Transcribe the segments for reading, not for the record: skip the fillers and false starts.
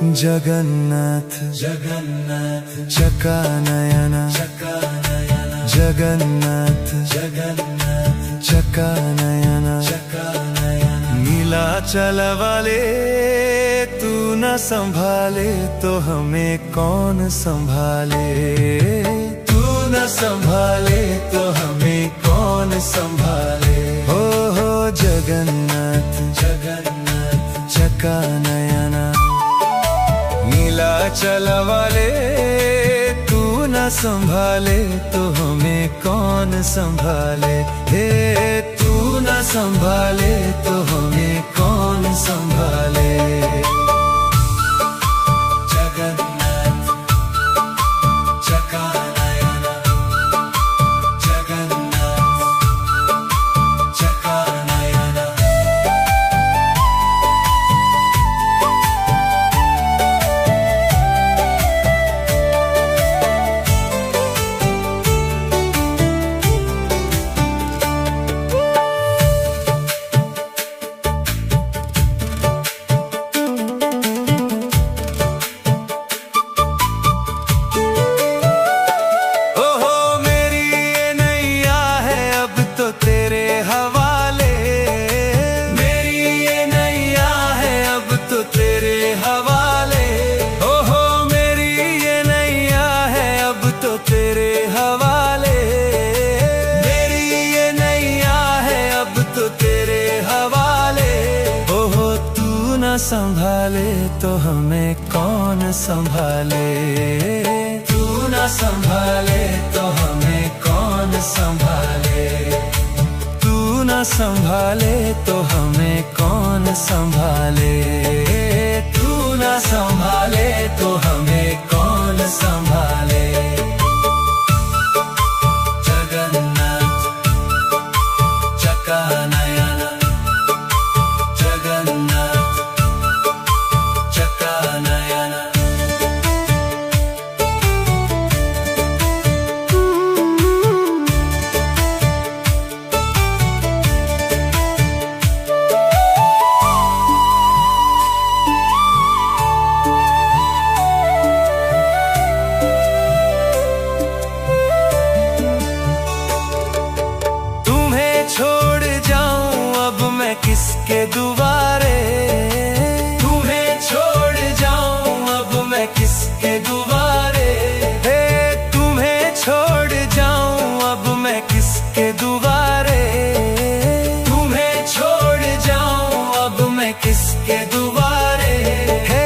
जगन्नाथ जगन्नाथ चकानयन चकानयन जगन्नाथ जगन्नाथ चकानयन चकानयन नीलाचल वाले तू न संभाले तो हमें कौन संभाले। तू न संभाले तो हमें कौन संभाले। हो जगन्नाथ जगन्नाथ चकानयन नीलाचल वाले तू न संभाले तो हमें कौन संभाले। हे तू न संभाले तो हमें कौन संभाले। जगन्नाथ चकानयन जगन्नाथ चकानयन संभाले तो हमें कौन संभाले। तू न संभाले तो हमें कौन संभाले। तू न संभाले तो हमें कौन संभाले। तू न संभाले तो हमें कौन संभाले। जगन्नाथ चकानयन जगन्नाथ चकानयन तुम्हें छोड़ जाऊं अब मैं किसके दुआरे। तुम्हें छोड़ जाऊं अब मैं किसके दुआरे। हे तुम्हें छोड़ जाऊं अब मैं किसके दुआरे। तुम्हें छोड़ जाऊं अब मैं किसके दुआरे। हे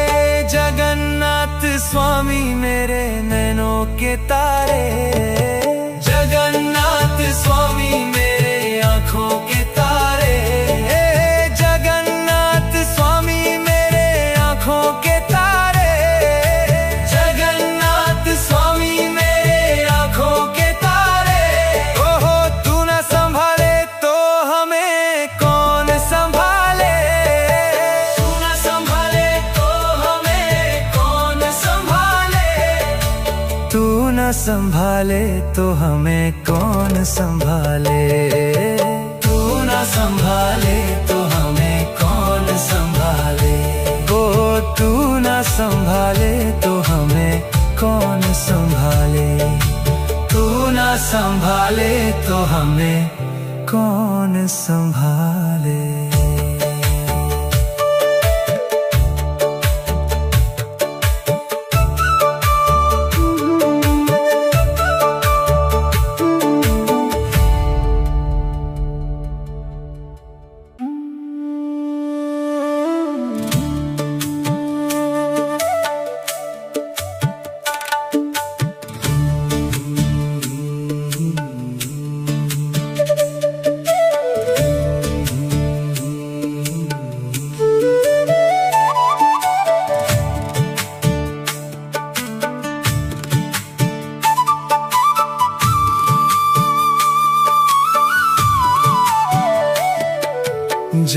जगन्नाथ स्वामी मेरे नैनों के तारे। जगन्नाथ स्वामी मेरे आँखों के तारे। जगन्नाथ स्वामी मेरे आँखों के तारे। जगन्नाथ स्वामी मेरे आँखों के तारे। ओहो तू न संभाले तो हमें कौन संभाले। तू न संभाले तो हमें कौन संभाले। तू न संभाले तो हमें कौन संभाले। तू न संभाले तो हमें कौन संभाले। ओ तू न संभाले तो हमें कौन संभाले। तू न संभाले तो हमें कौन संभाले।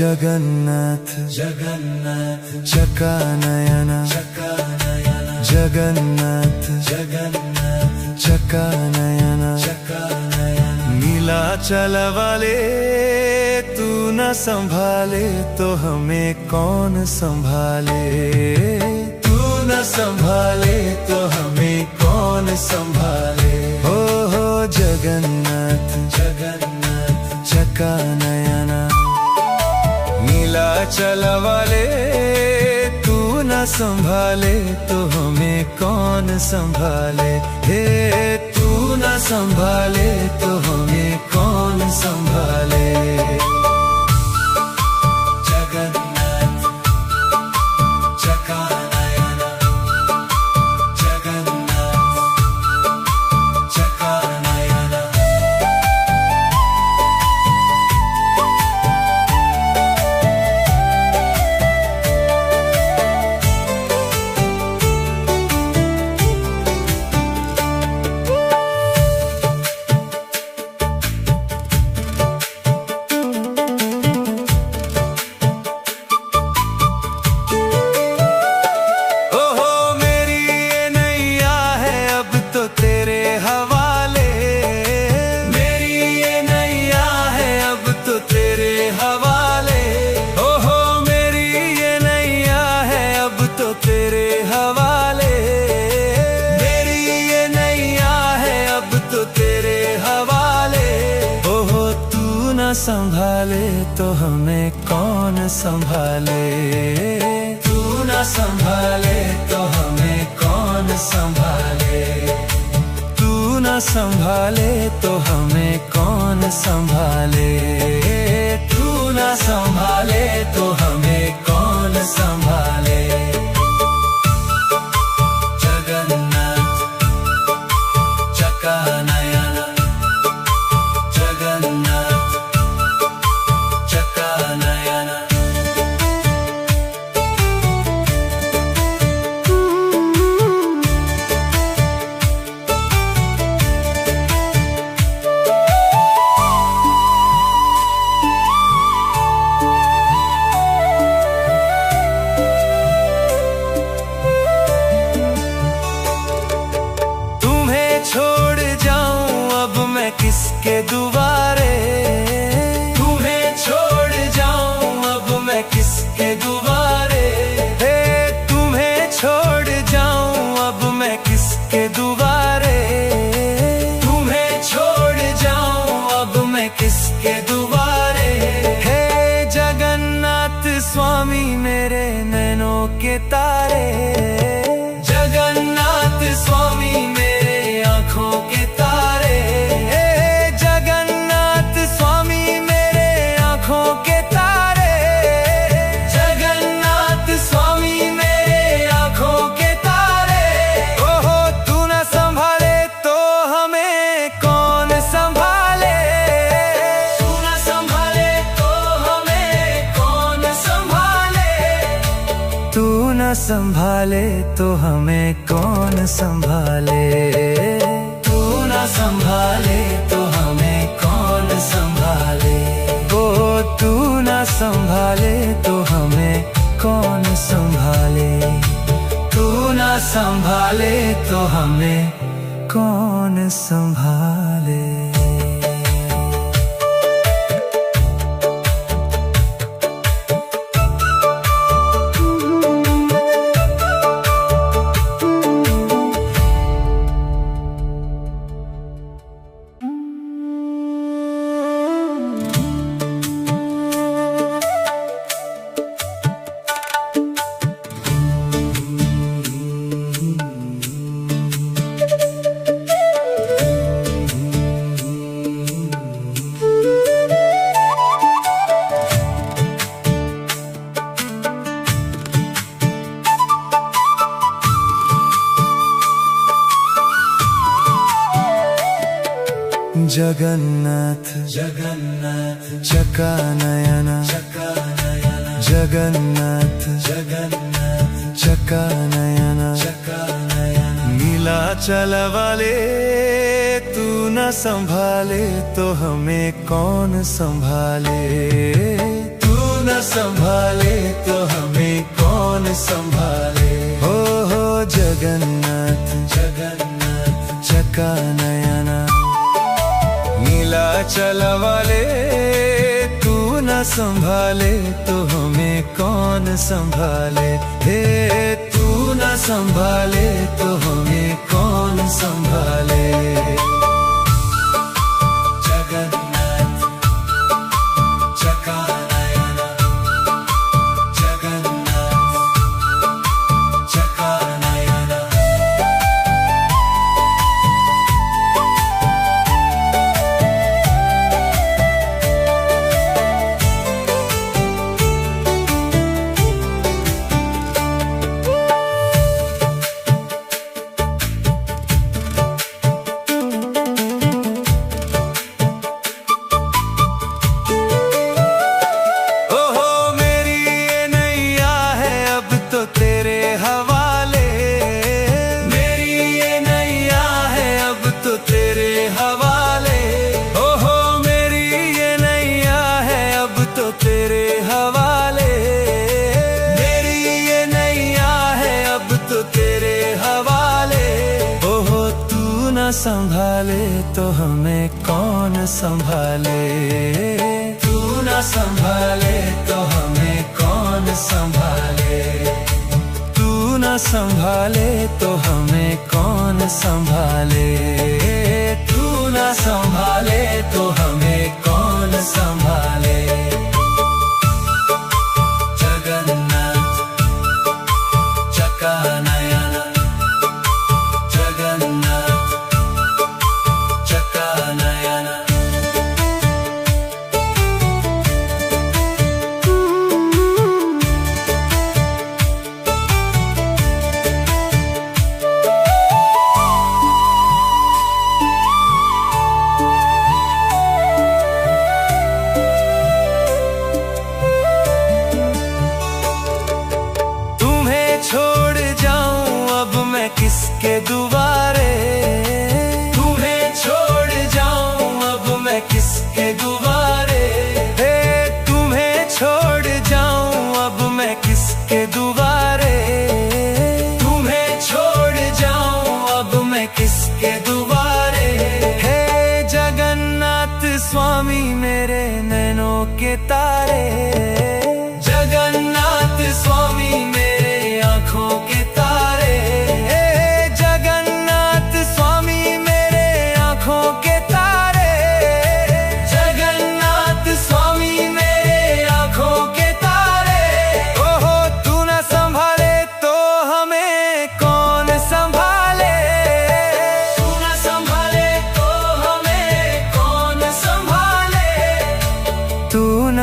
जगन्नाथ जगन्नाथ चकानयन चकानयन जगन्नाथ जगन्नाथ चकानयन चकानयन नीलाचल वाले तू न संभाले तो हमें कौन संभाले। तू संभाले। हो जगन्नाथ जगन्नाथ चका नयना, नीलाचल वाले तू न संभाले तो हमें कौन संभाले। हे तू न संभाले तो हमें कौन संभाले। जगन्नाथ चका नयना, जगन्नाथ चका नयना। संभाले तो हमें कौन संभाले। तू न संभाले तो हमें कौन संभाले। तू न संभाले तो हमें कौन संभाले। तू न संभाले तो हमें कौन संभाले। जगन्नाथ चका नयना, जगन्नाथ चका नयना। तुम्हें छोड़ जाऊं अब मैं किसके दुआरे। किसके दुआरे। हे तुम्हें छोड़ जाऊं अब मैं किसके दुआरे। तुम्हें छोड़ जाऊं अब मैं किसके दुआरे। हे जगन्नाथ स्वामी मेरे नैनों के तारे। जगन्नाथ स्वामी मेरे आँखों के तारे। हे जगन्नाथ स्वामी मेरे आँखों के संभाले तो हमें कौन संभाले। तू न संभाले तो हमें कौन संभाले। ओ तू न संभाले तो हमें कौन संभाले। तू न संभाले तो हमें कौन संभाले। जगन्नाथ जगन्नाथ चका नयना, जगन्नाथ जगन्नाथ चका नयना, नीलाचल वाले तू न संभाले तो हमें कौन संभाले। तू न संभाले तो हमें कौन संभाले। हो जगन्नाथ जगन्नाथ चका नयना, नीलाचल वाले तू न संभाले तो हमें कौन संभाले। हे तू न संभाले तो हमें कौन संभाले। हवाले। मेरी ये नैया है अब तो तेरे हवाले। ओहो मेरी ये नैया है अब तो तेरे हवाले। मेरी ये नैया है अब तो तेरे हवाले। ओहो तू न संभाले तो हमें कौन संभाले। तू न संभाले तो हमें कौन संभाले। तू न संभाले तो हमें कौन संभाले। तू न संभाले तो हमें कौन संभाले। जगन्नाथ चकानयन। जगन्नाथ चकानयन। किसके दुआरे। तुम्हें छोड़ जाऊं अब मैं किसके दुआरे। हे तुम्हें छोड़ जाऊं अब मैं किसके दुआरे। तुम्हें छोड़ जाऊं अब मैं किसके दुआरे। हे जगन्नाथ स्वामी मेरे नैनों के तारे। जगन्नाथ स्वामी मेरे आँखों के तारे।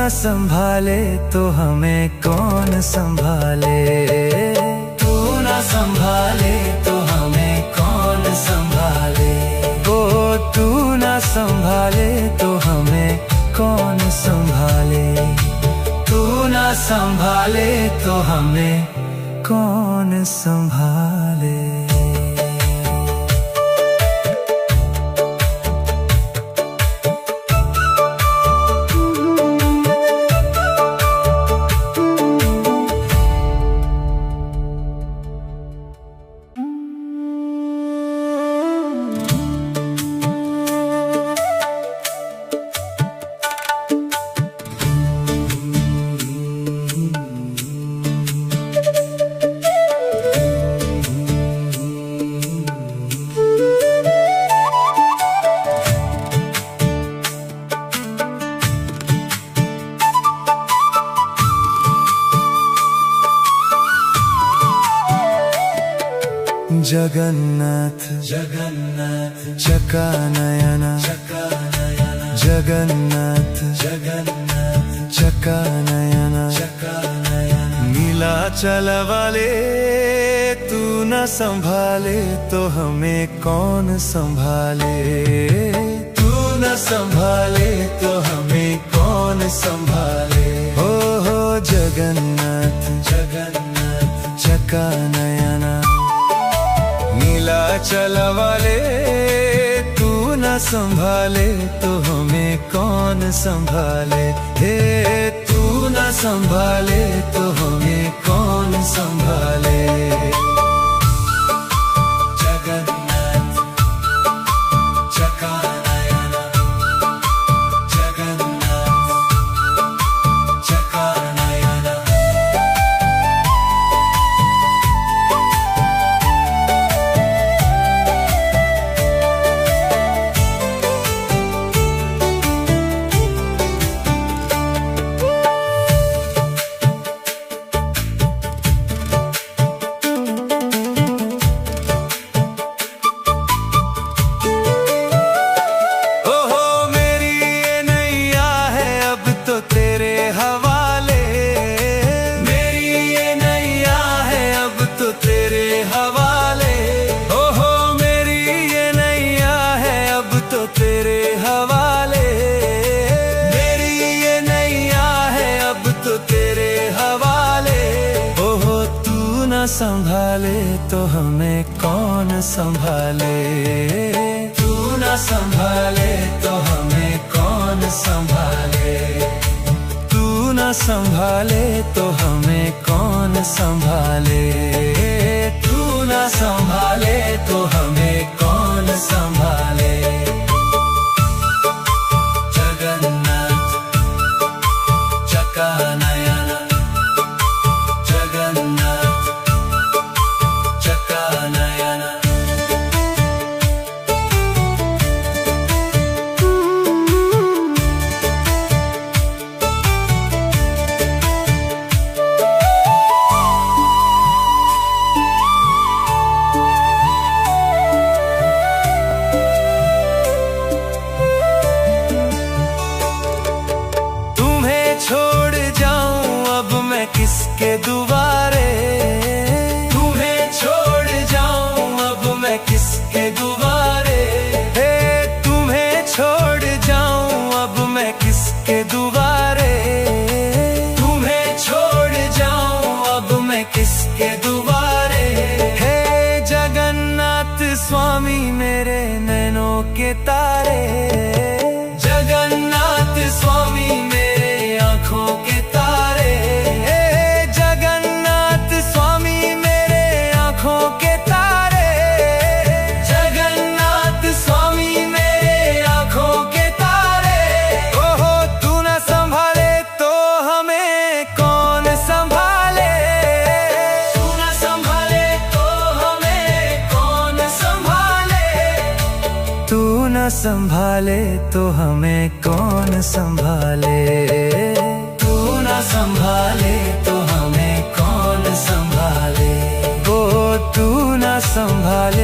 संभाले तो हमें कौन संभाले। तू न संभाले तो हमें कौन संभाले। ओ तू न संभाले तो हमें कौन संभाले। तू न संभाले तो हमें कौन संभाले। जगन्नाथ जगन्नाथ चकानयन। चकानयन। जगन्नाथ जगन्नाथ चकानयन। चकानयन। नीलाचल वाले तू न संभाले तो हमें कौन संभाले। तू न संभाले तो हमें कौन संभाले। हो जगन्नाथ जगन्नाथ चकानयन। नीलाचल वाले तू न संभाले तो हमें कौन संभाले। हे तू न संभाले तो हमें कौन संभाले। जगन्नाथ चकानयन। जगन्नाथ चकानयन। संभाले तो हमें कौन संभाले। तू ना संभाले तो हमें कौन संभाले। तू ना संभाले तो हमें कौन संभाले। तू ना संभाले तो हमें कौन संभाले। जगन्नाथ चकानयन, जगन्नाथ चकानयन। छोड़ जाऊं अब मैं किसके दुआरे। तुम्हें छोड़ जाऊं अब मैं किसके दुआरे। हे तुम्हें छोड़ जाऊं अब मैं किसके दुआरे। तुम्हें छोड़ जाऊं अब मैं किसके दुआरे। हे जगन्नाथ स्वामी मेरे नैनों के तारे। जगन्नाथ स्वामी मेरे आँखों के तारे। जगन्नाथ स्वामी मेरे आँखों के तारे। जगन्नाथ स्वामी मेरे आँखों के तारे। ओहो तू न संभाले तो हमें कौन संभाले। तू न संभाले तो हमें कौन संभाले। तू न संभाले तो हमें कौन संभाले।